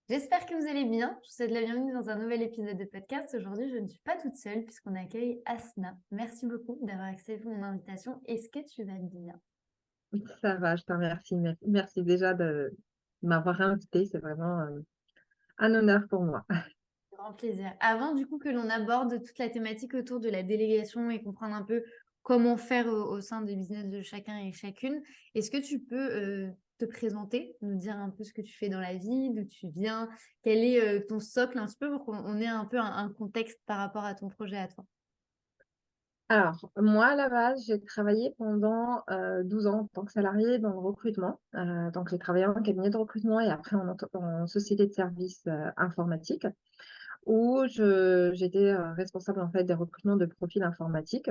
J'espère que vous allez bien. Je vous souhaite la bienvenue dans un nouvel épisode de podcast. Aujourd'hui, je ne suis pas toute seule puisqu'on accueille Asna. Merci beaucoup d'avoir accepté mon invitation. Est-ce que tu vas bien? Ça va, je te remercie. Merci déjà de m'avoir invité. C'est vraiment un honneur pour moi. Grand plaisir. Avant du coup que l'on aborde toute la thématique autour de la délégation et comprendre un peu comment faire au sein des business de chacun et chacune, est-ce que tu peux te présenter, nous dire un peu ce que tu fais dans la vie, d'où tu viens, quel est ton socle un petit peu pour qu'on ait un peu un contexte par rapport à ton projet à toi? Alors, moi, à la base, j'ai travaillé pendant 12 ans en tant que salariée dans le recrutement. Donc, j'ai travaillé en cabinet de recrutement et après en société de services informatiques où j'étais responsable en fait des recrutements de profils informatiques.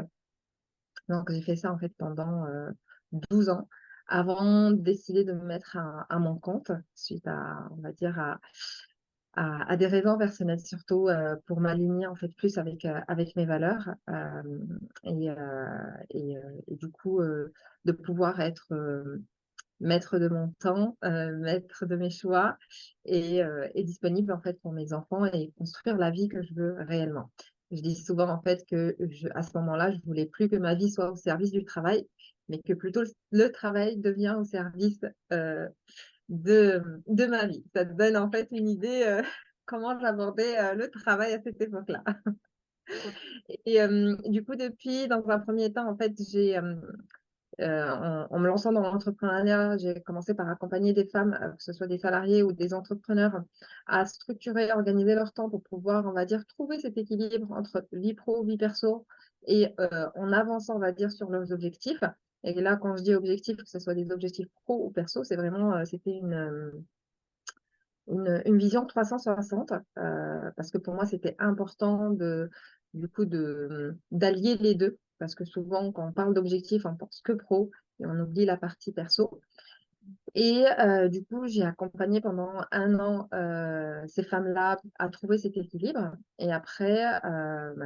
Donc, j'ai fait ça en fait pendant 12 ans avant de décider de me mettre à mon compte suite à, on va dire, à des raisons personnelles, surtout pour m'aligner en fait plus avec mes valeurs et du coup de pouvoir être maître de mon temps, maître de mes choix et disponible en fait pour mes enfants et construire la vie que je veux réellement. Je dis souvent en fait que à ce moment-là, je voulais plus que ma vie soit au service du travail, mais que plutôt le travail devient au service de ma vie. Ça te donne en fait une idée comment j'abordais le travail à cette époque-là. Et du coup, depuis, dans un premier temps, en fait, en me lançant dans l'entrepreneuriat, j'ai commencé par accompagner des femmes, que ce soit des salariés ou des entrepreneurs, à structurer, organiser leur temps pour pouvoir, on va dire, trouver cet équilibre entre vie pro, vie perso et en avançant, on va dire, sur leurs objectifs. Et là, quand je dis objectifs, que ce soit des objectifs pro ou perso, c'est vraiment, c'était une vision 360 parce que pour moi, c'était important du coup, d'allier les deux. Parce que souvent, quand on parle d'objectifs, on pense que pro et on oublie la partie perso. Et du coup, j'ai accompagné pendant un an ces femmes-là à trouver cet équilibre. Et après,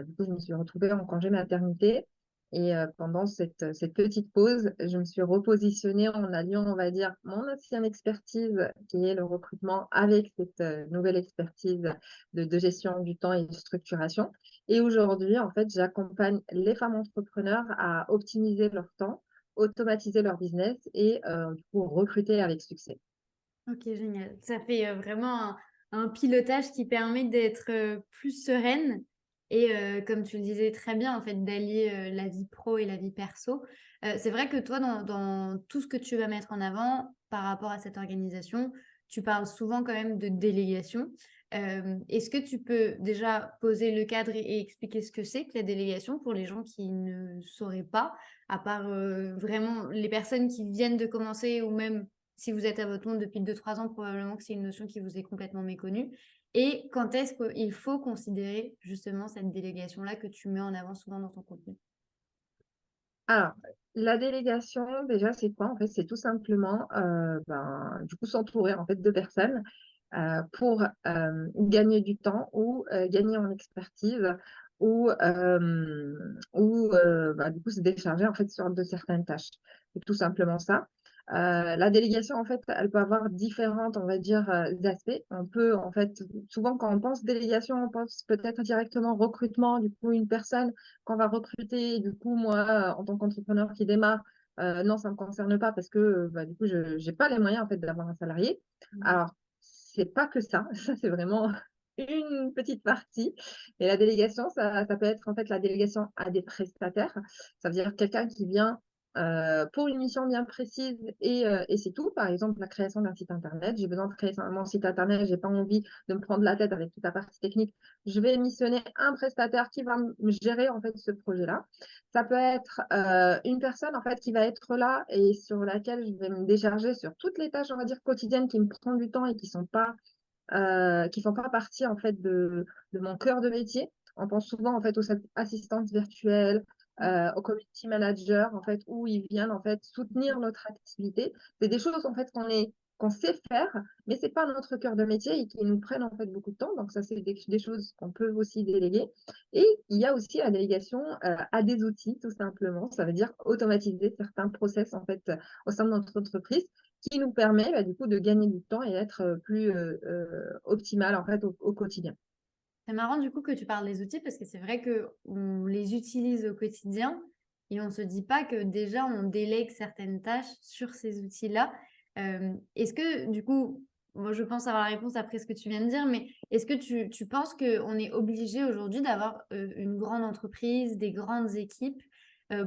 du coup, je me suis retrouvée en congé maternité. Et pendant cette petite pause, je me suis repositionnée en alliant, on va dire, mon ancienne expertise, qui est le recrutement, avec cette nouvelle expertise de gestion du temps et de structuration. Et aujourd'hui, en fait, j'accompagne les femmes entrepreneurs à optimiser leur temps, automatiser leur business et du coup recruter avec succès. Ok, génial. Ça fait vraiment un pilotage qui permet d'être plus sereine et, comme tu le disais très bien, en fait, d'allier la vie pro et la vie perso. C'est vrai que toi, dans tout ce que tu vas mettre en avant par rapport à cette organisation, tu parles souvent quand même de délégation. Est-ce que tu peux déjà poser le cadre et expliquer ce que c'est que la délégation pour les gens qui ne sauraient pas, à part vraiment les personnes qui viennent de commencer ou même si vous êtes à votre compte depuis 2 3 ans, probablement que c'est une notion qui vous est complètement méconnue. Et quand est-ce qu'il faut considérer justement cette délégation-là que tu mets en avant souvent dans ton contenu? Alors, la délégation, déjà, c'est quoi? En fait, c'est tout simplement du coup s'entourer en fait de personnes pour gagner du temps ou gagner en expertise ou du coup se décharger en fait sur de certaines tâches. C'est tout simplement ça. La délégation, en fait, elle peut avoir différentes, on va dire, aspects. On peut, en fait, souvent quand on pense délégation, on pense peut-être directement recrutement, du coup, une personne qu'on va recruter. Du coup, moi, en tant qu'entrepreneur qui démarre, non, ça ne me concerne pas parce que du coup, je n'ai pas les moyens en fait, d'avoir un salarié. Mhm. Alors, c'est pas que ça. Ça, c'est vraiment une petite partie. Et la délégation, ça peut être en fait la délégation à des prestataires. Ça veut dire quelqu'un qui vient pour une mission bien précise et c'est tout. Par exemple, la création d'un site internet. J'ai besoin de créer mon site internet. J'ai pas envie de me prendre la tête avec toute la partie technique. Je vais missionner un prestataire qui va me gérer en fait ce projet-là. Ça peut être une personne en fait qui va être là et sur laquelle je vais me décharger sur toutes les tâches, on va dire quotidiennes qui me prennent du temps et qui font pas partie en fait de mon cœur de métier. On pense souvent en fait aux assistantes virtuelles, aux community managers en fait où ils viennent en fait soutenir notre activité. C'est des choses en fait qu'on sait faire, mais c'est pas notre cœur de métier et qui nous prennent en fait beaucoup de temps. Donc ça, c'est des choses qu'on peut aussi déléguer. Et il y a aussi la délégation à des outils, tout simplement. Ça veut dire automatiser certains process en fait au sein de notre entreprise qui nous permet du coup de gagner du temps et être plus optimal en fait au quotidien. C'est marrant du coup que tu parles des outils parce que c'est vrai qu'on les utilise au quotidien et on ne se dit pas que déjà on délègue certaines tâches sur ces outils-là. Est-ce que du coup, moi je pense avoir la réponse après ce que tu viens de dire, mais est-ce que tu penses qu'on est obligé aujourd'hui d'avoir une grande entreprise, des grandes équipes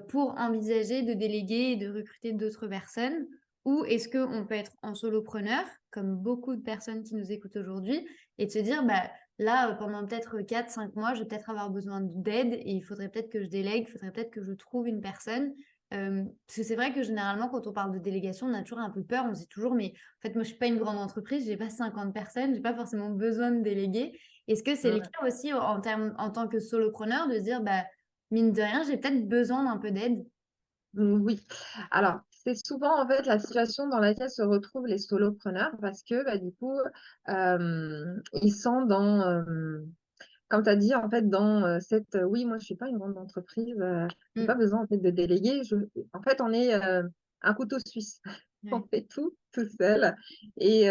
pour envisager de déléguer et de recruter d'autres personnes? Ou est-ce qu'on peut être en solopreneur, comme beaucoup de personnes qui nous écoutent aujourd'hui, et de se dire, bah, là, pendant peut-être 4, 5 mois, je vais peut-être avoir besoin d'aide et il faudrait peut-être que je délègue, il faudrait peut-être que je trouve une personne. Parce que c'est vrai que généralement, quand on parle de délégation, on a toujours un peu peur. On se dit toujours, mais en fait, moi, je suis pas une grande entreprise, j'ai pas 50 personnes, j'ai pas forcément besoin de déléguer. Est-ce que c'est le Ouais. cas aussi en tant que solopreneur de se dire, bah, mine de rien, j'ai peut-être besoin d'un peu d'aide? Oui, alors c'est souvent en fait la situation dans laquelle se retrouvent les solopreneurs parce que du coup, ils sont dans, comme tu as dit, en fait, dans cette oui, moi, je suis pas une grande entreprise, j'ai pas Mm. besoin en fait de déléguer. En fait, on est un couteau suisse. On Ouais. fait tout seul. Et,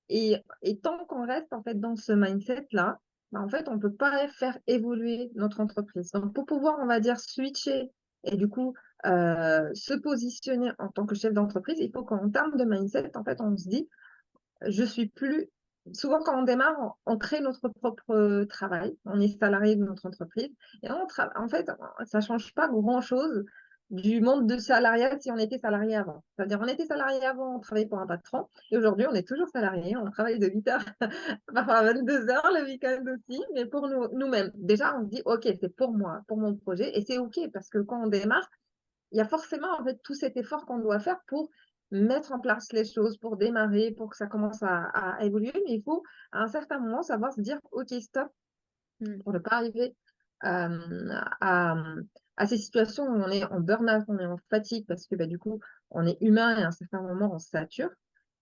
et tant qu'on reste en fait dans ce mindset-là, en fait, on peut pas faire évoluer notre entreprise. Donc, pour pouvoir, on va dire, switcher et du coup, se positionner en tant que chef d'entreprise, il faut qu'en termes de mindset, en fait, on se dit je suis plus. Souvent, quand on démarre, on crée notre propre travail. On est salarié de notre entreprise. Et en fait, ça ne change pas grand-chose du monde de salariat si on était salarié avant. C'est-à-dire, on était salarié avant, on travaillait pour un patron. Et aujourd'hui, on est toujours salarié. On travaille de 8 heures, parfois à 22 heures le week-end aussi. Mais pour nous-mêmes, déjà, on se dit, OK, c'est pour moi, pour mon projet. Et c'est OK parce que quand on démarre, il y a forcément en fait tout cet effort qu'on doit faire pour mettre en place les choses, pour démarrer, pour que ça commence à évoluer. Mais il faut à un certain moment savoir se dire OK, stop, Mm. pour ne pas arriver à, à ces situations où on est en burn-out, on est en fatigue parce que du coup, on est humain et à un certain moment, on se sature.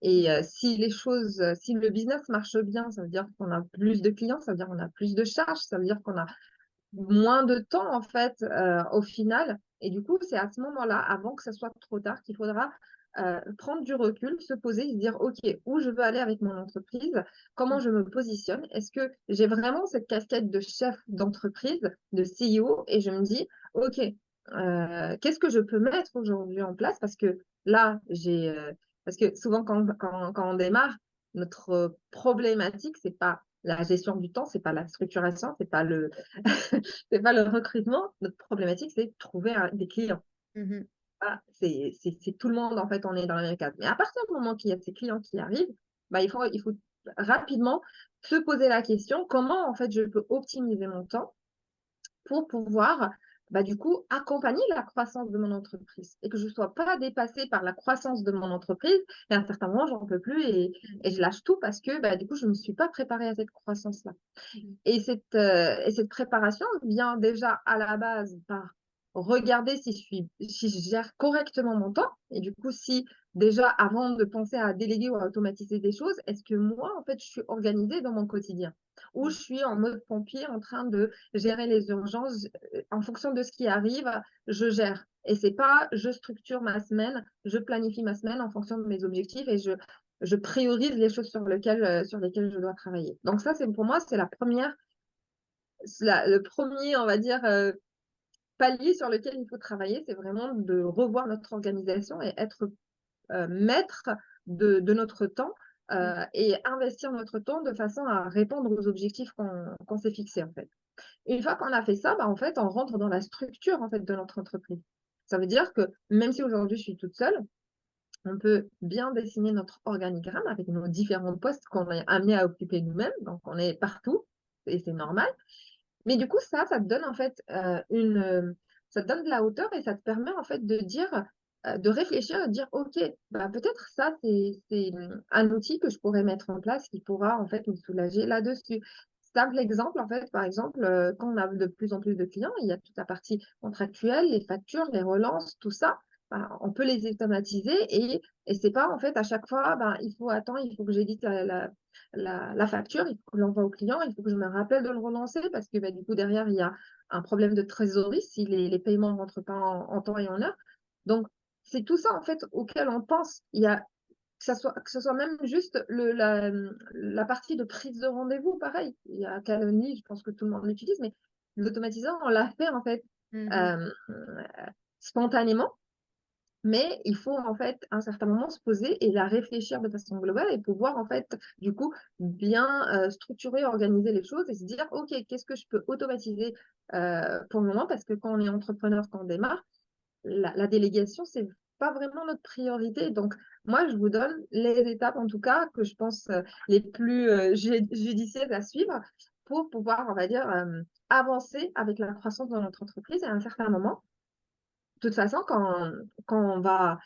Et si les choses, si le business marche bien, ça veut dire qu'on a plus de clients, ça veut dire qu'on a plus de charges, ça veut dire qu'on a moins de temps en fait au final. Et du coup, c'est à ce moment-là, avant que ça soit trop tard, qu'il faudra prendre du recul, se poser et se dire, OK, où je veux aller avec mon entreprise, comment je me positionne, est-ce que j'ai vraiment cette casquette de chef d'entreprise, de CEO, et je me dis, OK, qu'est-ce que je peux mettre aujourd'hui en place parce que là, parce que souvent quand on démarre, notre problématique, c'est pas la gestion du temps, c'est pas la structuration, c'est pas le c'est pas le recrutement. Notre problématique, c'est de trouver des clients. Mhm. Ah, c'est tout le monde, en fait, on est dans la même cadre. Mais à partir du moment qu'il y a ces clients qui arrivent, il faut rapidement se poser la question, comment, en fait, je peux optimiser mon temps pour pouvoir, du coup, accompagner la croissance de mon entreprise et que je ne sois pas dépassée par la croissance de mon entreprise. Et à un certain moment, j'en peux plus et je lâche tout parce que, du coup, je ne me suis pas préparée à cette croissance-là. Mhm. Et cette préparation vient déjà à la base par regarder si je gère correctement mon temps. Et du coup, si déjà, avant de penser à déléguer ou à automatiser des choses, est-ce que moi, en fait, je suis organisée dans mon quotidien? Ou je suis en mode pompier en train de gérer les urgences en fonction de ce qui arrive, je gère. Et c'est pas je structure ma semaine, je planifie ma semaine en fonction de mes objectifs et je priorise les choses sur lesquelles je dois travailler. Donc ça, c'est pour moi, c'est le premier, on va dire, palier sur lequel il faut travailler, c'est vraiment de revoir notre organisation et être maître de notre temps et investir notre temps de façon à répondre aux objectifs qu'on s'est fixés, en fait. Une fois qu'on a fait ça, en fait, on rentre dans la structure en fait, de notre entreprise. Ça veut dire que même si aujourd'hui je suis toute seule, on peut bien dessiner notre organigramme avec nos différents postes qu'on est amené à occuper nous-mêmes. Donc, on est partout et c'est normal. Mais du coup, ça te donne en fait ça te donne de la hauteur et ça te permet en fait de dire, de réfléchir et de dire, OK, peut-être ça, c'est un outil que je pourrais mettre en place qui pourra en fait me soulager là-dessus. Simple exemple, en fait, par exemple, quand on a de plus en plus de clients, il y a toute la partie contractuelle, les factures, les relances, tout ça. On peut les automatiser et c'est pas en fait à chaque fois, il faut que j'édite la facture, il faut que je l'envoie au client, il faut que je me rappelle de le relancer parce que du coup, derrière, il y a un problème de trésorerie si les paiements ne rentrent pas en temps et en heure. Donc, c'est tout ça, en fait, auquel on pense. Il y a que ce soit même juste la partie de prise de rendez-vous, pareil. Il y a Calendly, je pense que tout le monde l'utilise, mais l'automatisant, on l'a fait en fait Mhm. euh, spontanément. Mais il faut en fait à un certain moment se poser et la réfléchir de façon globale et pouvoir en fait du coup bien structurer, organiser les choses et se dire ok, qu'est-ce que je peux automatiser pour le moment parce que quand on est entrepreneur, quand on démarre, la délégation c'est pas vraiment notre priorité. Donc moi je vous donne les étapes en tout cas que je pense les plus judicieuses à suivre pour pouvoir on va dire avancer avec la croissance de notre entreprise et à un certain moment de toute façon, quand on va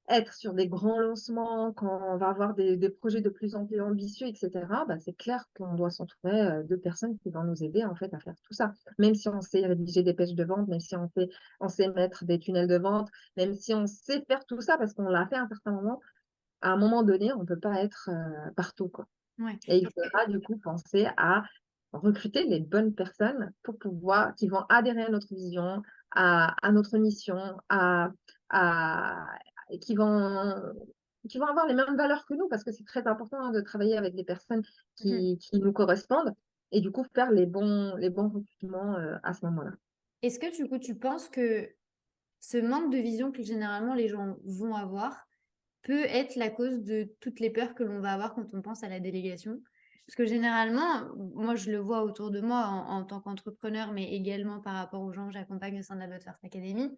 être sur des grands lancements, quand on va avoir des projets de plus en plus ambitieux, etc., bah, c'est clair qu'on doit s'entourer de personnes qui vont nous aider en fait à faire tout ça. Même si on sait rédiger des pages de vente, même si on sait mettre des tunnels de vente, même si on sait faire tout ça parce qu'on l'a fait à un certain moment, à un moment donné, on ne peut pas être partout, quoi. Ouais. Et il Est-ce que, faudra du coup penser à recruter les bonnes personnes pour pouvoir, qui vont adhérer à notre vision, à notre mission, à, qui vont avoir les mêmes valeurs que nous, parce que c'est très important hein, de travailler avec des personnes Mhm. qui nous correspondent et du coup faire les bons recrutements à ce moment-là. Est-ce que du coup, tu penses que ce manque de vision que généralement les gens vont avoir peut être la cause de toutes les peurs que l'on va avoir quand on pense à la délégation? Parce que généralement, moi je le vois autour de moi en tant qu'entrepreneur, mais également par rapport aux gens que j'accompagne au sein de la But First Academy,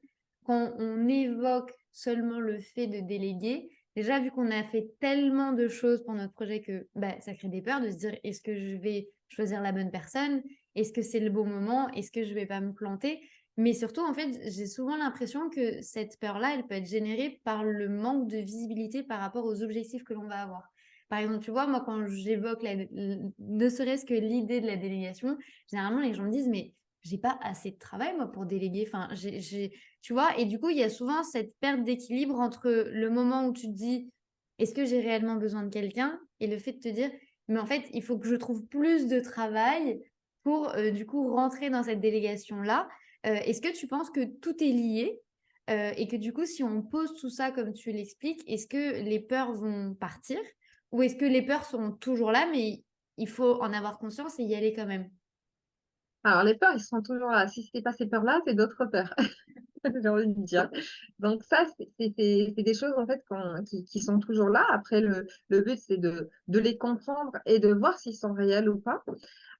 quand on évoque seulement le fait de déléguer, déjà vu qu'on a fait tellement de choses pour notre projet que bah, ça crée des peurs de se dire est-ce que je vais choisir la bonne personne? Est-ce que c'est le bon moment? Est-ce que je vais pas me planter? Mais surtout, en fait, j'ai souvent l'impression que cette peur-là, elle peut être générée par le manque de visibilité par rapport aux objectifs que l'on va avoir. Par exemple, tu vois, moi, quand j'évoque ne serait-ce que l'idée de la délégation, généralement, les gens me disent, mais j'ai pas assez de travail, moi, pour déléguer. Enfin, tu vois, et du coup, il y a souvent cette perte d'équilibre entre le moment où tu te dis, est-ce que j'ai réellement besoin de quelqu'un? Et le fait de te dire, mais en fait, il faut que je trouve plus de travail pour, du coup, rentrer dans cette délégation-là. Est-ce que tu penses que tout est lié et que du coup, si on pose tout ça comme tu l'expliques, est-ce que les peurs vont partir ou est-ce que les peurs seront toujours là, mais il faut en avoir conscience et y aller quand même? Alors les peurs, ils seront toujours là. Si ce n'est pas ces peurs-là, c'est d'autres peurs. J'ai envie de dire. Donc ça, c'est des choses en fait qui sont toujours là. Après, le but, c'est de les comprendre et de voir s'ils sont réels ou pas.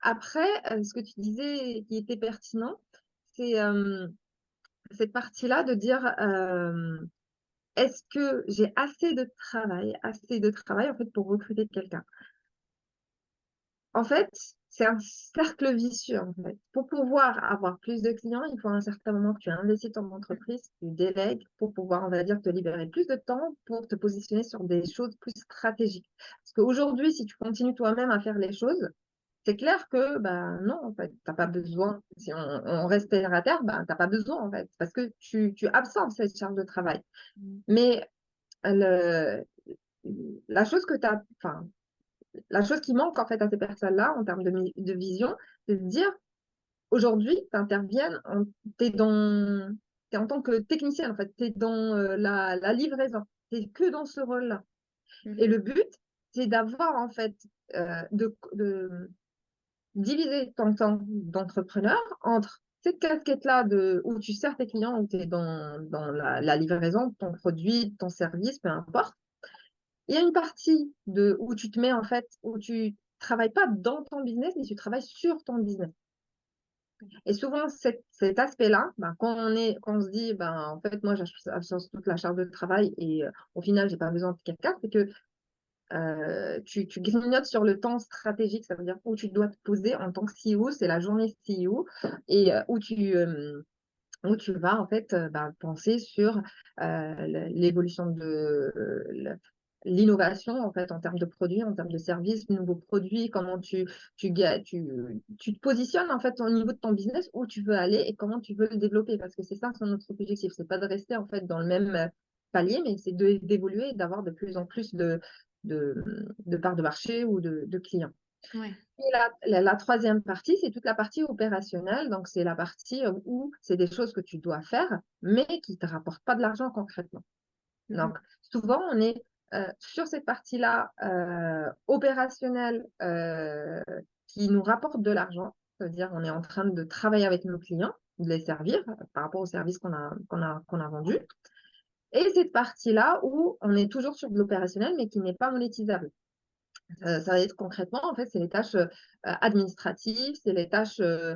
Après, ce que tu disais qui était pertinent, c'est cette partie-là de dire est-ce que j'ai assez de travail en fait pour recruter quelqu'un? En fait, c'est un cercle vicieux, en fait. Pour pouvoir avoir plus de clients, il faut à un certain moment que tu investis dans ton entreprise, tu délègues pour pouvoir, on va dire, te libérer plus de temps pour te positionner sur des choses plus stratégiques. Parce qu'aujourd'hui, si tu continues toi-même à faire les choses, c'est clair que, ben, non, en fait, t'as pas besoin. Si on reste terre à terre, ben, t'as pas besoin, en fait, parce que tu absorbes cette charge de travail. Mmh. Mais le, la chose que tu as, enfin, la chose qui manque en fait à ces personnes-là en termes de vision, c'est de dire aujourd'hui, tu interviens, tu es en tant que technicienne, en fait, tu es dans la livraison, tu es que dans ce rôle-là. Et Mmh. le but, c'est d'avoir en fait, de diviser ton temps d'entrepreneur entre cette casquette-là où tu sers tes clients, où tu es dans la livraison de ton produit, de ton service, peu importe. Il y a une partie où tu te mets en fait, où tu travailles pas dans ton business, mais tu travailles sur ton business. Et souvent, cet aspect-là, ben, quand on se dit, ben, en fait, moi, j'absorbe toute la charge de travail et au final, j'ai pas besoin de quelqu'un, c'est que tu grignotes sur le temps stratégique, ça veut dire où tu dois te poser en tant que CEO, c'est la journée CEO, et où tu vas en fait ben, penser sur l'évolution de l'innovation en fait en termes de produits, en termes de services, de nouveaux produits, comment tu te positionnes en fait au niveau de ton business où tu veux aller et comment tu veux le développer parce que c'est ça notre objectif, c'est pas de rester en fait dans le même palier, mais c'est d'évoluer et d'avoir de plus en plus de parts de marché ou de clients. Ouais. Et la troisième partie, c'est toute la partie opérationnelle. Donc, c'est la partie où c'est des choses que tu dois faire, mais qui ne te rapportent pas de l'argent concrètement. Mmh. Donc, souvent, on est sur cette partie-là, opérationnelle, qui nous rapporte de l'argent, c'est-à-dire on est en train de travailler avec nos clients, de les servir, par rapport aux services qu'on a vendus, et cette partie-là où on est toujours sur de l'opérationnel, mais qui n'est pas monétisable. Ça va être concrètement, en fait, c'est les tâches, administratives, c'est les tâches, je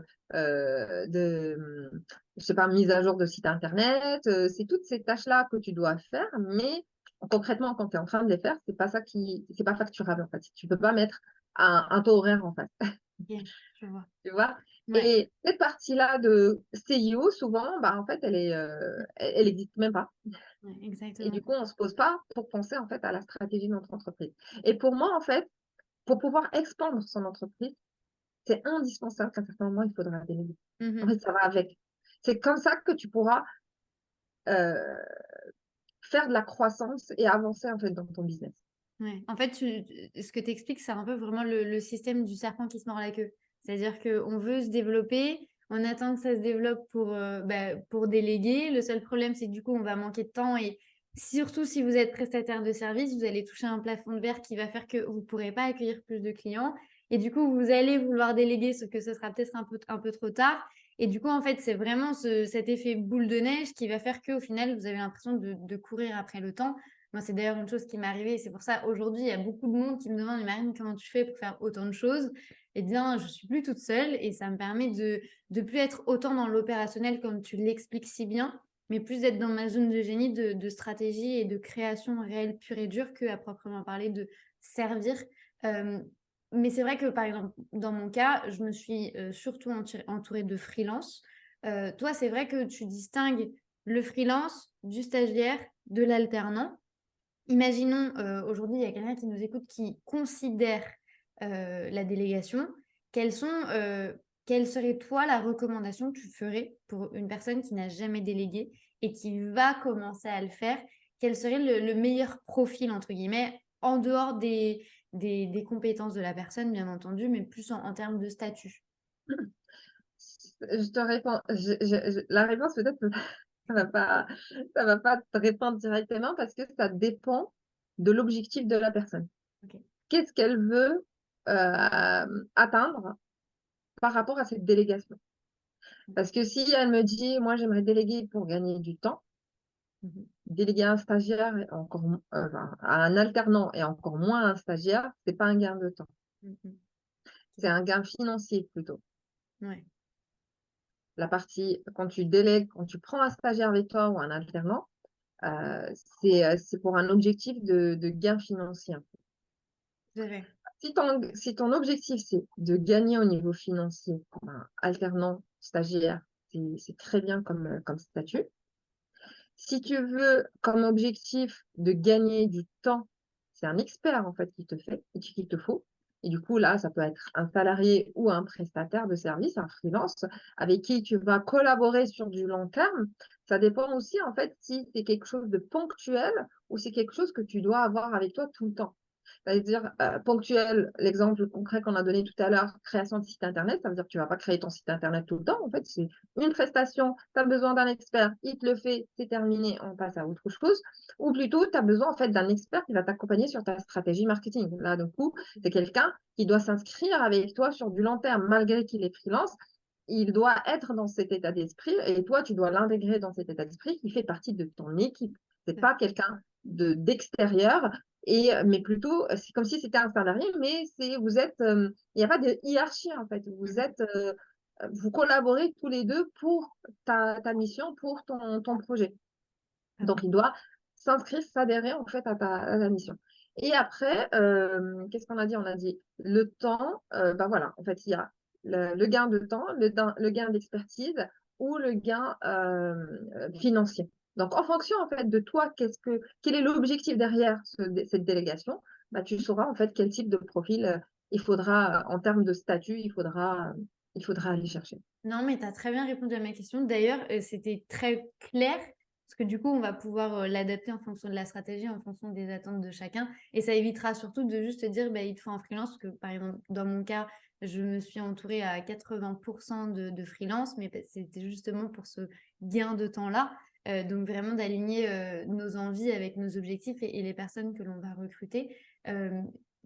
sais pas, mise à jour de site internet, c'est toutes ces tâches-là que tu dois faire, mais concrètement, quand tu es en train de les faire, c'est pas facturable, en fait. Tu peux pas mettre un taux horaire en face, Ok, je vois. tu vois? Ouais, Et cette partie-là de CIO, souvent, bah, en fait, elle existe même pas. ouais, Et exactement. du coup, on se pose pas pour penser, en fait, à la stratégie de notre entreprise. Et pour moi, en fait, pour pouvoir expandre son entreprise, c'est indispensable qu'à un certain moment, il faudra déléguer. En Mhm. fait, ça va avec. C'est comme ça que tu pourras euh, faire de la croissance et avancer en fait dans ton business. Ouais. En fait, ce que tu expliques, c'est un peu vraiment le système du serpent qui se mord la queue. C'est-à-dire qu'on veut se développer, on attend que ça se développe pour déléguer. Le seul problème, c'est que du coup, on va manquer de temps et surtout si vous êtes prestataire de service, vous allez toucher un plafond de verre qui va faire que vous ne pourrez pas accueillir plus de clients. Et du coup, vous allez vouloir déléguer, ce que ce sera peut-être un peu trop tard. Et du coup, en fait, c'est vraiment cet effet boule de neige qui va faire qu'au final, vous avez l'impression de courir après le temps. Moi, c'est d'ailleurs une chose qui m'est arrivée. C'est pour ça, aujourd'hui, il y a beaucoup de monde qui me demande, Marine, comment tu fais pour faire autant de choses? Eh bien, je suis plus toute seule et ça me permet de plus être autant dans l'opérationnel comme tu l'expliques si bien, mais plus d'être dans ma zone de génie de stratégie et de création réelle, pure et dure, qu'à proprement parler de servir. Euh, mais c'est vrai que, par exemple, dans mon cas, je me suis surtout entourée de freelance. Toi, c'est vrai que tu distingues le freelance du stagiaire, de l'alternant. Imaginons, aujourd'hui, il y a quelqu'un qui nous écoute qui considère la délégation. Quelles sont, quelle serait toi la recommandation que tu ferais pour une personne qui n'a jamais délégué et qui va commencer à le faire? Quel serait le meilleur profil, entre guillemets, en dehors des compétences de la personne, bien entendu, mais plus en termes de statut? Je te réponds, la réponse peut-être ça va pas te répondre directement parce que ça dépend de l'objectif de la personne. Ok. Qu'est-ce qu'elle veut atteindre par rapport à cette délégation? Parce que si elle me dit, moi j'aimerais déléguer pour gagner du temps, Mhm. déléguer à un stagiaire, enfin, à un alternant et encore moins à un stagiaire, c'est pas un gain de temps, Mhm. c'est un gain financier plutôt. Ouais. La partie, quand tu délègues, quand tu prends un stagiaire avec toi ou un alternant, c'est pour un objectif de gain financier. Tout à fait. Si ton objectif, c'est de gagner au niveau financier, ben, alternant, stagiaire, c'est très bien comme statut. Si tu veux comme objectif de gagner du temps, c'est un expert en fait qui te faut. Et du coup, là, ça peut être un salarié ou un prestataire de service, un freelance, avec qui tu vas collaborer sur du long terme. Ça dépend aussi en fait si c'est quelque chose de ponctuel ou c'est quelque chose que tu dois avoir avec toi tout le temps. C'est-à-dire ponctuel, l'exemple concret qu'on a donné tout à l'heure, création de site internet, ça veut dire que tu ne vas pas créer ton site internet tout le temps. En fait, c'est une prestation, tu as besoin d'un expert, il te le fait, c'est terminé, on passe à autre chose. Ou plutôt, tu as besoin en fait d'un expert qui va t'accompagner sur ta stratégie marketing. Là, du coup, c'est quelqu'un qui doit s'inscrire avec toi sur du long terme, malgré qu'il est freelance. Il doit être dans cet état d'esprit et toi, tu dois l'intégrer dans cet état d'esprit qui fait partie de ton équipe. C'est pas quelqu'un d'extérieur, mais plutôt, c'est comme si c'était un salarié, mais vous êtes, il n'y a pas de hiérarchie en fait. Vous collaborez tous les deux pour ta mission, pour ton projet. Donc, il doit s'inscrire, s'adhérer en fait à ta mission. Et après, qu'est-ce qu'on a dit? On a dit le temps, ben voilà, en fait, il y a le gain de temps, le gain d'expertise ou le gain financier. Donc, en fonction en fait de toi, quel est l'objectif derrière cette délégation, bah, tu sauras en fait quel type de profil il faudra, en termes de statut, il faudra aller chercher. Non, mais tu as très bien répondu à ma question. D'ailleurs, c'était très clair, parce que du coup, on va pouvoir l'adapter en fonction de la stratégie, en fonction des attentes de chacun. Et ça évitera surtout de juste dire, bah, il te faut un freelance, parce que par exemple, dans mon cas, je me suis entourée à 80% de freelance, mais c'était justement pour ce gain de temps-là. Donc vraiment d'aligner, nos envies avec nos objectifs et les personnes que l'on va recruter.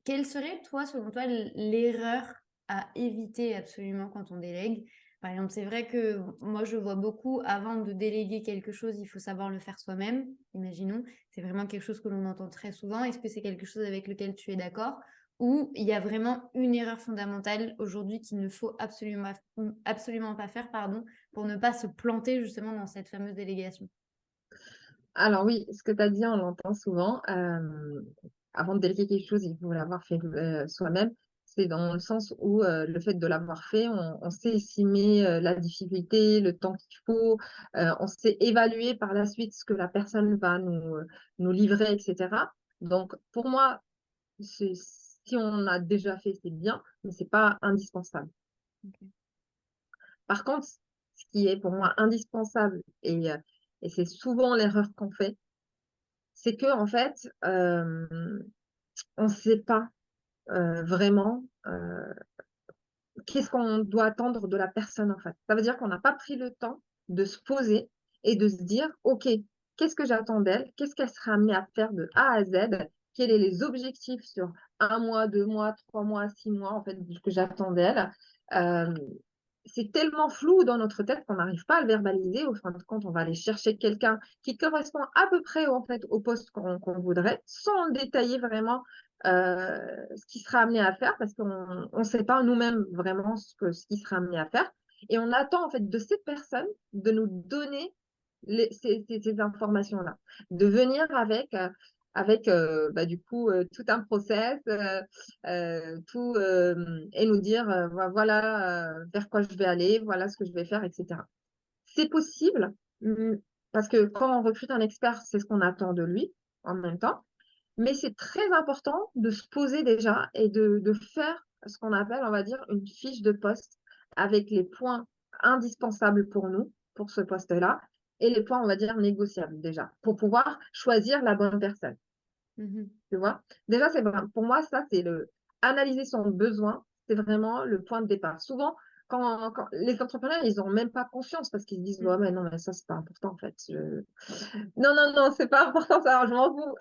Quelle serait toi, selon toi, l'erreur à éviter absolument quand on délègue? Par exemple, c'est vrai que moi je vois beaucoup avant de déléguer quelque chose, il faut savoir le faire soi-même, imaginons. C'est vraiment quelque chose que l'on entend très souvent. Est-ce que c'est quelque chose avec lequel tu es d'accord? Ou il y a vraiment une erreur fondamentale aujourd'hui qu'il ne faut absolument pas faire, pardon, pour ne pas se planter justement dans cette fameuse délégation? Alors oui, ce que tu as dit, on l'entend souvent. Avant de déléguer quelque chose, il faut l'avoir fait soi-même. C'est dans le sens où le fait de l'avoir fait, on sait estimer la difficulté, le temps qu'il faut, on sait évaluer par la suite ce que la personne va nous livrer, etc. Donc, pour moi, si on a déjà fait, c'est bien, mais c'est pas indispensable. OK. Par contre, ce qui est pour moi indispensable, et c'est souvent l'erreur qu'on fait, c'est que en fait, on ne sait pas vraiment qu'est-ce qu'on doit attendre de la personne en fait. Ça veut dire qu'on n'a pas pris le temps de se poser et de se dire, OK, qu'est-ce que j'attends d'elle? Qu'est-ce qu'elle sera amenée à faire de A à Z? Quels sont les objectifs sur 1 mois, 2 mois, 3 mois, 6 mois en fait que j'attends d'elle? Euh, c'est tellement flou dans notre tête qu'on n'arrive pas à le verbaliser. Au fin de compte, on va aller chercher quelqu'un qui correspond à peu près en fait, au poste qu'on voudrait, sans détailler vraiment ce qu'il sera amené à faire, parce qu'on ne sait pas nous-mêmes vraiment ce qu'il sera amené à faire. Et on attend en fait de cette personne de nous donner ces informations-là, de venir avec bah, du coup tout un process, et nous dire voilà vers quoi je vais aller, voilà ce que je vais faire, etc. C'est possible, parce que quand on recrute un expert, c'est ce qu'on attend de lui en même temps, mais c'est très important de se poser déjà et de faire ce qu'on appelle, on va dire, une fiche de poste avec les points indispensables pour nous, pour ce poste-là, et les points, on va dire, négociables déjà, pour pouvoir choisir la bonne personne. Mmh. Tu vois? Déjà, pour moi, ça, c'est analyser son besoin, c'est vraiment le point de départ. Souvent, quand les entrepreneurs, ils n'ont même pas conscience parce qu'ils se disent, Mmh. ouais, mais non, mais ça, c'est pas important, en fait. Non, non, non, c'est pas important, ça, je m'en fous.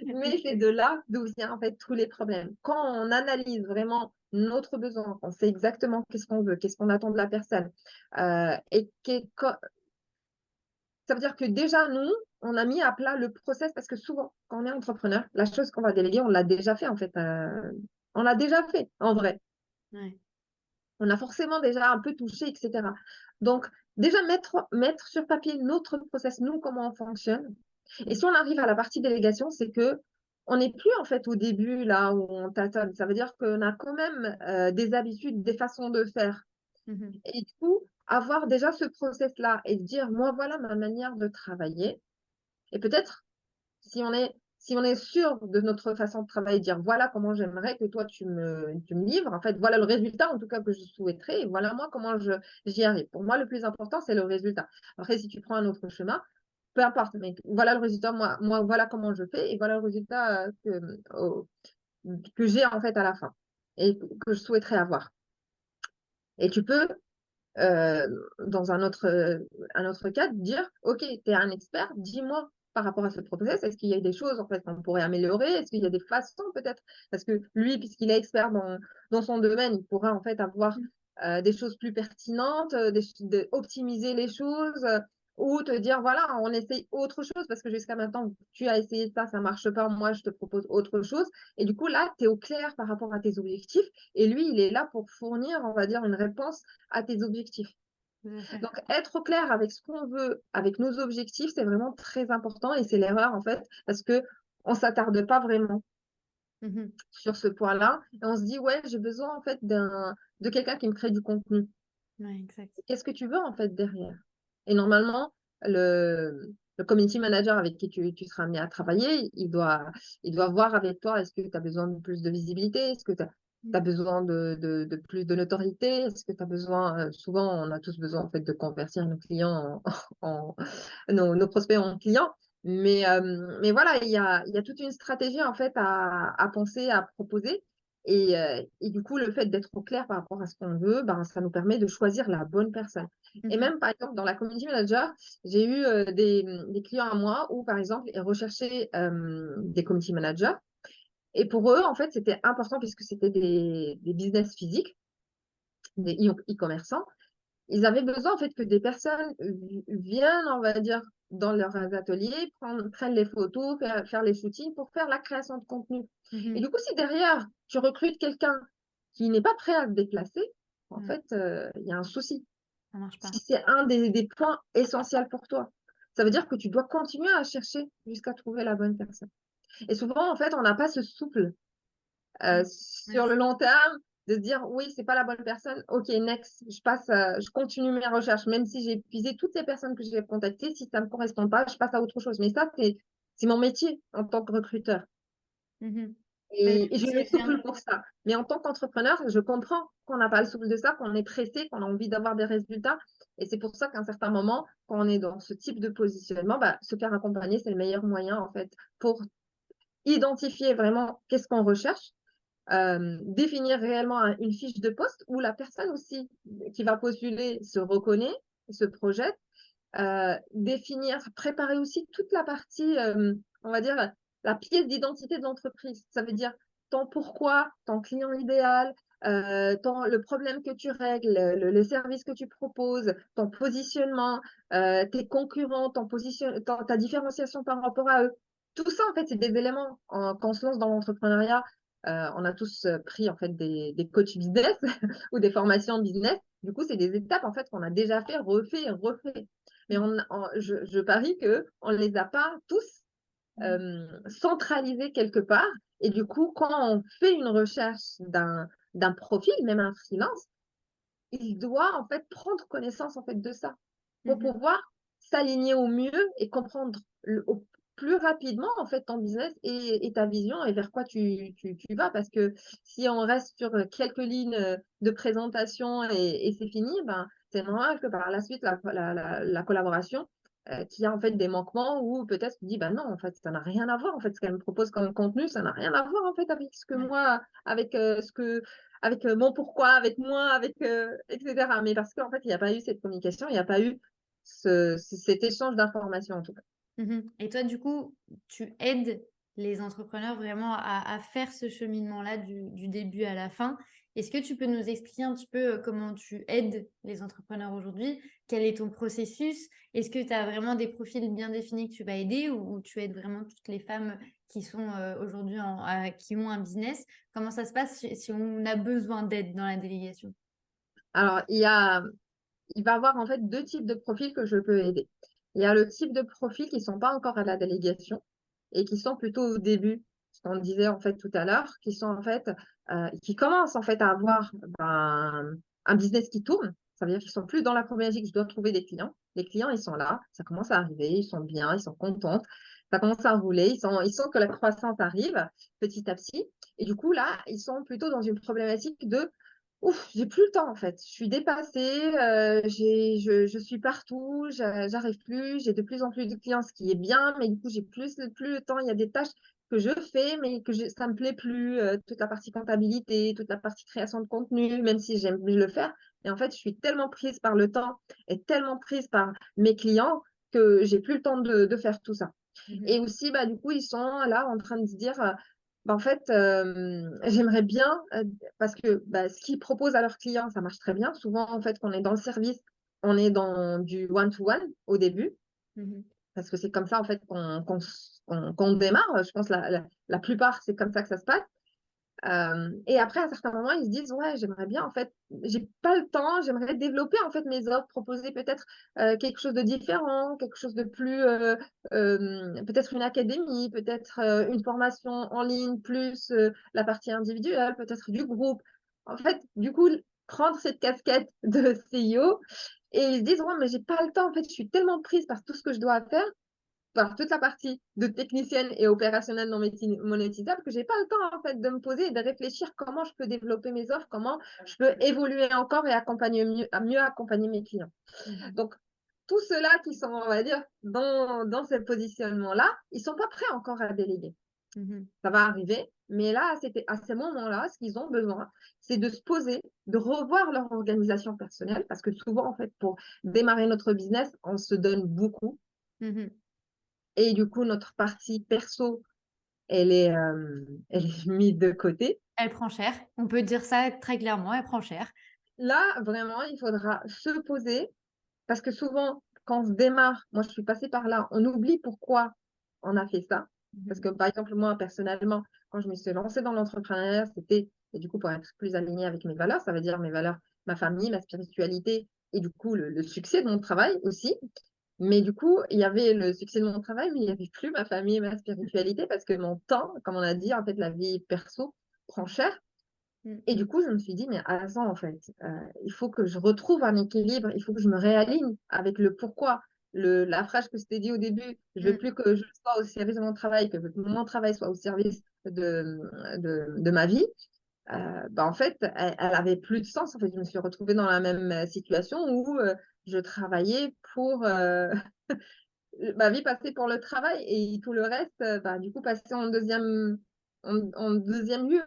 Mais c'est de là d'où viennent, en fait, tous les problèmes. Quand on analyse vraiment notre besoin, on sait exactement qu'est-ce qu'on veut, qu'est-ce qu'on attend de la personne, et ça veut dire que déjà, nous, on a mis à plat le process parce que souvent, quand on est entrepreneur, la chose qu'on va déléguer, on l'a déjà fait en fait. On l'a déjà fait en vrai. Ouais. On a forcément déjà un peu touché, etc. Donc, déjà mettre sur papier notre process, nous, comment on fonctionne. Et Mmh. si on arrive à la partie délégation, c'est que on n'est plus en fait au début là où on tâtonne. Ça veut dire qu'on a quand même des habitudes, des façons de faire. Mmh. Et du coup, avoir déjà ce process-là et dire, moi, voilà ma manière de travailler. Et peut-être, si on est sûr de notre façon de travailler, dire, voilà comment j'aimerais que toi, tu me livres. En fait, voilà le résultat, en tout cas, que je souhaiterais. Et voilà moi comment j'y arrive. Pour moi, le plus important, c'est le résultat. Après, si tu prends un autre chemin, peu importe, mais voilà le résultat, moi voilà comment je fais et voilà le résultat que j'ai en fait à la fin et que je souhaiterais avoir. Et tu peux euh, dans un autre cas, de dire, OK, tu es un expert, dis-moi par rapport à ce process, est-ce qu'il y a des choses en fait qu'on pourrait améliorer? Est-ce qu'il y a des façons peut-être? Parce que lui, puisqu'il est expert dans son domaine, il pourra en fait avoir Mmh. des choses plus pertinentes, optimiser les choses, ou te dire, voilà, on essaye autre chose, parce que jusqu'à maintenant, tu as essayé ça, ça marche pas, moi, je te propose autre chose. Et du coup, là, tu es au clair par rapport à tes objectifs. Et lui, il est là pour fournir, on va dire, une réponse à tes objectifs. Tout à fait. Donc, être au clair avec ce qu'on veut, avec nos objectifs, c'est vraiment très important et c'est l'erreur en fait, parce que on s'attarde pas vraiment Mmh. sur ce point-là et on se dit ouais, j'ai besoin en fait de quelqu'un qui me crée du contenu. Ouais, exact. Qu'est-ce que tu veux en fait derrière? Et normalement, le community manager avec qui tu seras amené à travailler, il doit voir avec toi, est-ce que tu as besoin de plus de visibilité? Est-ce que tu Mmh. as besoin de plus de notoriété? Est-ce que tu as besoin, souvent, on a tous besoin en fait de convertir nos clients nos prospects en clients. Mais voilà, il y a toute une stratégie en fait à penser, à proposer. Et du coup, le fait d'être au clair par rapport à ce qu'on veut, ben, ça nous permet de choisir la bonne personne. Et Mhm. même, par exemple, dans la community manager, j'ai eu des clients à moi où, par exemple, ils recherchaient des community managers. Et pour eux, en fait, c'était important puisque c'était des business physiques, des e-commerçants. Ils avaient besoin, en fait, que des personnes viennent, on va dire, dans leurs ateliers, prennent les photos, faire les shootings pour faire la création de contenu. Et Mhm. du coup, si derrière, tu recrutes quelqu'un qui n'est pas prêt à se déplacer, en Ouais, fait, il y a un souci. ça marche pas. Si c'est un des points essentiels pour toi, ça veut dire que tu dois continuer à chercher jusqu'à trouver la bonne personne. Et souvent, en fait, on n'a pas ce souffle Mm. Ouais, sur le long terme de se dire oui, c'est pas la bonne personne, ok, next, je continue mes recherches, même si j'ai épuisé toutes les personnes que j'ai contactées, si ça ne me correspond pas, je passe à autre chose. Mais ça, c'est mon métier en tant que recruteur. Mhm. Ouais, Et je c'est me bien. souffle pour ça. Mais en tant qu'entrepreneur, je comprends qu'on n'a pas le souffle de ça, qu'on est pressé, qu'on a envie d'avoir des résultats. Et c'est pour ça qu'à un certain moment, quand on est dans ce type de positionnement, bah, se faire accompagner, c'est le meilleur moyen, en fait, pour identifier vraiment qu'est-ce qu'on recherche, définir réellement une fiche de poste où la personne aussi qui va postuler se reconnaît, se projette, définir, préparer aussi toute la partie, on va dire, la pièce d'identité de l'entreprise. Ça veut dire ton pourquoi, ton client idéal, le problème que tu règles, le service que tu proposes, ton positionnement, tes concurrents, ta différenciation par rapport à eux. Tout ça, en fait, c'est des éléments quand on se lance dans l'entrepreneuriat. On a tous pris en fait des coachs business ou des formations business. Du coup, c'est des étapes en fait qu'on a déjà fait, refait et refait. Mais je parie qu'on ne les a pas tous Mhm. centralisés quelque part. Et du coup, quand on fait une recherche d'un profil, même un freelance, il doit en fait prendre connaissance en fait de ça pour Mhm. pouvoir s'aligner au mieux et comprendre au plus rapidement en fait ton business et ta vision et vers quoi tu vas. Parce que si on reste sur quelques lignes de présentation et c'est fini, ben, c'est normal que par la suite, la collaboration, qu'il y a en fait des manquements ou peut-être tu dis, ben non, en fait, ça n'a rien à voir. En fait, ce qu'elle me propose comme contenu, ça n'a rien à voir en fait avec ce que Ouais. moi, avec ce que avec mon pourquoi, avec moi, etc. Mais parce qu'en fait, il n'y a pas eu cette communication, il n'y a pas eu cet échange d'informations en tout cas. Mhm. Et toi, du coup, tu aides les entrepreneurs vraiment à faire ce cheminement-là du début à la fin. Est-ce que tu peux nous expliquer un petit peu comment tu aides les entrepreneurs aujourd'hui? Quel est ton processus? Est-ce que tu as vraiment des profils bien définis que tu vas aider ou tu aides vraiment toutes les femmes qui sont aujourd'hui qui ont un business? Comment ça se passe si on a besoin d'aide dans la délégation? Alors, il va y avoir en fait deux types de profils que je peux aider. Il y a le type de profils qui ne sont pas encore à la délégation et qui sont plutôt au début, ce qu'on disait en fait tout à l'heure, qui sont en fait, qui commencent en fait à avoir un business qui tourne. Ça veut dire qu'ils sont plus dans la problématique, je dois trouver des clients. Les clients, ils sont là, ça commence à arriver, ils sont bien, ils sont contents, ça commence à rouler, ils sentent que la croissance arrive petit à petit. Et du coup, là, ils sont plutôt dans une problématique de ouf, j'ai plus le temps en fait. Je suis dépassée, je suis partout, j'arrive plus, j'ai de plus en plus de clients, ce qui est bien, mais du coup, j'ai plus le temps. Il y a des tâches que je fais, mais ça me plaît plus. Toute la partie comptabilité, toute la partie création de contenu, même si j'aime le faire. Et en fait, je suis tellement prise par le temps et tellement prise par mes clients que j'ai plus le temps de faire tout ça. Et Mhm. aussi, bah, du coup, ils sont là en train de se dire, bah, en fait, j'aimerais bien, parce que bah, ce qu'ils proposent à leurs clients, ça marche très bien. Souvent, en fait, quand on est dans le service, on est dans du one-to-one au début, Mhm. parce que c'est comme ça, en fait, qu'on démarre. Je pense la plupart, c'est comme ça que ça se passe. Et après, à un certain moment, ils se disent, ouais, j'aimerais bien, en fait, j'ai pas le temps, j'aimerais développer, en fait, mes offres, proposer peut-être quelque chose de différent, quelque chose de plus, peut-être une académie, peut-être une formation en ligne, plus la partie individuelle, peut-être du groupe. En fait, du coup, prendre cette casquette de CEO et ils se disent, ouais, mais j'ai pas le temps, en fait, je suis tellement prise par tout ce que je dois faire par toute la partie de technicienne et opérationnelle non monétisable que j'ai pas le temps en fait de me poser et de réfléchir comment je peux développer mes offres, comment je peux évoluer encore et mieux accompagner mes clients. Mhm. Donc tous ceux-là qui sont, on va dire, dans ce positionnement-là, ils sont pas prêts encore à déléguer. Mhm. Ça va arriver, Mais là, à ces moments-là, ce qu'ils ont besoin, c'est de se poser, de revoir leur organisation personnelle, parce que souvent, en fait, pour démarrer notre business, on se donne beaucoup. Mhm. Et du coup, notre partie perso, elle est mise de côté. Elle prend cher. On peut dire ça très clairement, elle prend cher. Là, vraiment, il faudra se poser, parce que souvent, quand on se démarre, moi, je suis passée par là, on oublie pourquoi on a fait ça. Parce Mhm. que, par exemple, moi, personnellement, quand je me suis lancée dans l'entrepreneuriat, c'était, et du coup, pour être plus alignée avec mes valeurs, ça veut dire mes valeurs, ma famille, ma spiritualité, et du coup, le succès de mon travail aussi. Mais du coup, il y avait le succès de mon travail, mais il n'y avait plus ma famille et ma spiritualité parce que mon temps, comme on a dit, en fait, la vie perso prend cher. Mm. Et du coup, je me suis dit, mais attends, en fait, il faut que je retrouve un équilibre, il faut que je me réaligne avec le pourquoi. La phrase que je t'ai dit au début, je veux Mm. plus que je sois au service de mon travail, que mon travail soit au service de ma vie. En fait, elle avait plus de sens. En fait, je me suis retrouvée dans la même situation où je travaillais pour ma vie passée pour le travail et tout le reste, du coup, passait en deuxième lieu.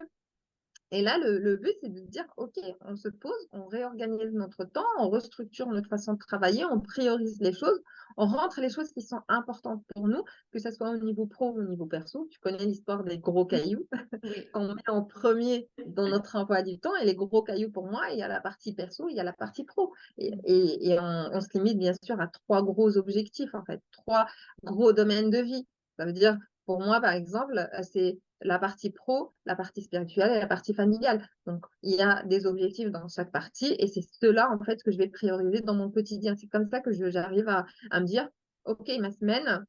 Et là, le but, c'est de dire, OK, on se pose, on réorganise notre temps, on restructure notre façon de travailler, on priorise les choses, on rentre les choses qui sont importantes pour nous, que ce soit au niveau pro ou au niveau perso. Tu connais l'histoire des gros Mm. cailloux Oui. qu'on met en premier dans notre emploi du temps. Et les gros cailloux, pour moi, il y a la partie perso, il y a la partie pro. Mm. Et on se limite, bien sûr, à trois gros objectifs, en fait, trois gros domaines de vie. Ça veut dire, pour moi, par exemple, c'est la partie pro, la partie spirituelle et la partie familiale. Donc, il y a des objectifs dans chaque partie et c'est cela, en fait, que je vais prioriser dans mon quotidien. C'est comme ça que j'arrive à me dire, OK, ma semaine,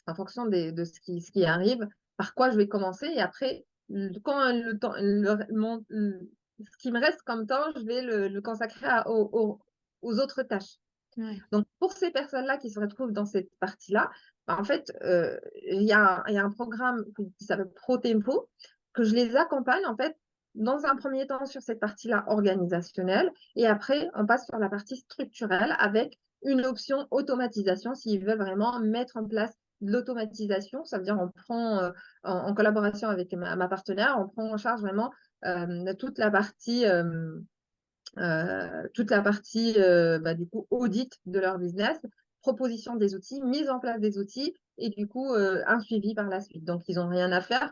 en fonction de ce qui arrive, par quoi je vais commencer et après, quand le temps, ce qui me reste comme temps, je vais le consacrer aux autres tâches. Ouais. Donc, pour ces personnes-là qui se retrouvent dans cette partie-là, en fait, il y a un programme qui s'appelle ProTempo que je les accompagne, en fait, dans un premier temps sur cette partie-là organisationnelle et après, on passe sur la partie structurelle avec une option automatisation s'ils veulent vraiment mettre en place de l'automatisation. Ça veut dire on prend, en collaboration avec ma partenaire, on prend en charge vraiment toute la partie du coup audit de leur business, proposition des outils, mise en place des outils et du coup un suivi par la suite. Donc ils n'ont rien à faire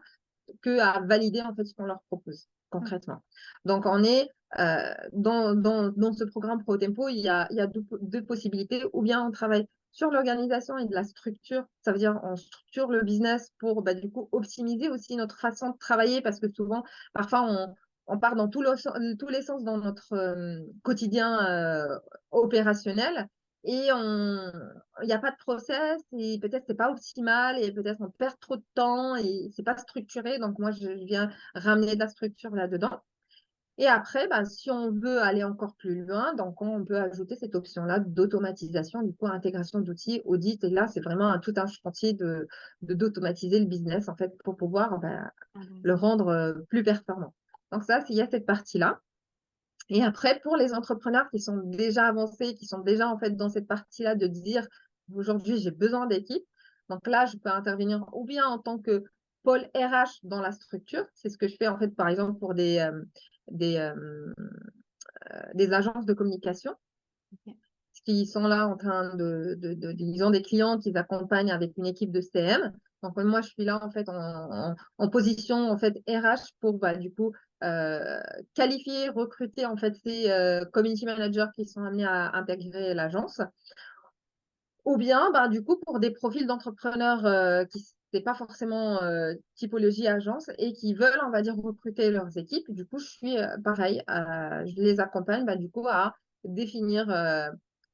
que à valider en fait ce qu'on leur propose Ok. concrètement. Donc on est dans ce programme ProTempo, il y a deux possibilités, ou bien on travaille sur l'organisation et de la structure, ça veut dire on structure le business pour du coup optimiser aussi notre façon de travailler parce que souvent, parfois on part dans tous les sens dans notre quotidien opérationnel et il n'y a pas de process et peut-être c'est pas optimal et peut-être on perd trop de temps et c'est pas structuré. Donc moi, je viens ramener de la structure là-dedans. Et après, si on veut aller encore plus loin, donc on peut ajouter cette option-là d'automatisation, du coup, intégration d'outils, audit. Et là, c'est vraiment tout un chantier d'automatiser le business, en fait, pour pouvoir le rendre plus performant. Donc ça, il y a cette partie-là. Et après, pour les entrepreneurs qui sont déjà avancés, qui sont déjà en fait dans cette partie-là de dire aujourd'hui j'ai besoin d'équipe. Donc là, je peux intervenir ou bien en tant que pôle RH dans la structure. C'est ce que je fais en fait par exemple pour des, euh, des agences de communication Ok. qui sont là en train ils ont des clients qu'ils accompagnent avec une équipe de CM. Donc moi, je suis là en fait en position en fait RH pour du coup euh, qualifier, recruter en fait ces community managers qui sont amenés à intégrer l'agence. Ou bien du coup pour des profils d'entrepreneurs qui c'est pas forcément typologie agence et qui veulent, on va dire, recruter leurs équipes. Du coup, je suis pareil, je les accompagne du coup à définir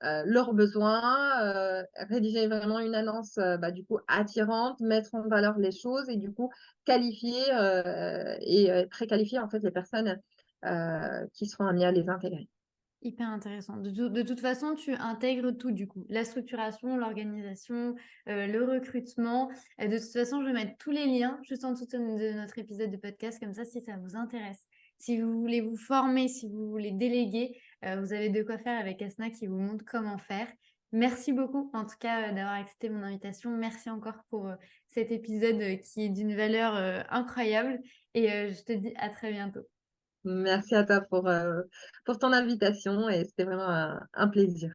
leurs besoins, rédiger vraiment une annonce du coup attirante, mettre en valeur les choses et du coup qualifier et préqualifier en fait les personnes qui seront amenées à les intégrer. Hyper intéressant. De toute façon, tu intègres tout du coup. La structuration, l'organisation, le recrutement. De toute façon, je vais mettre tous les liens juste en dessous de notre épisode de podcast. Comme ça, si ça vous intéresse, si vous voulez vous former, si vous voulez déléguer, vous avez de quoi faire avec Asna qui vous montre comment faire. Merci beaucoup, en tout cas, d'avoir accepté mon invitation. Merci encore pour, cet épisode, qui est d'une valeur, incroyable et je te dis à très bientôt. Merci à toi pour ton invitation et c'était vraiment un plaisir.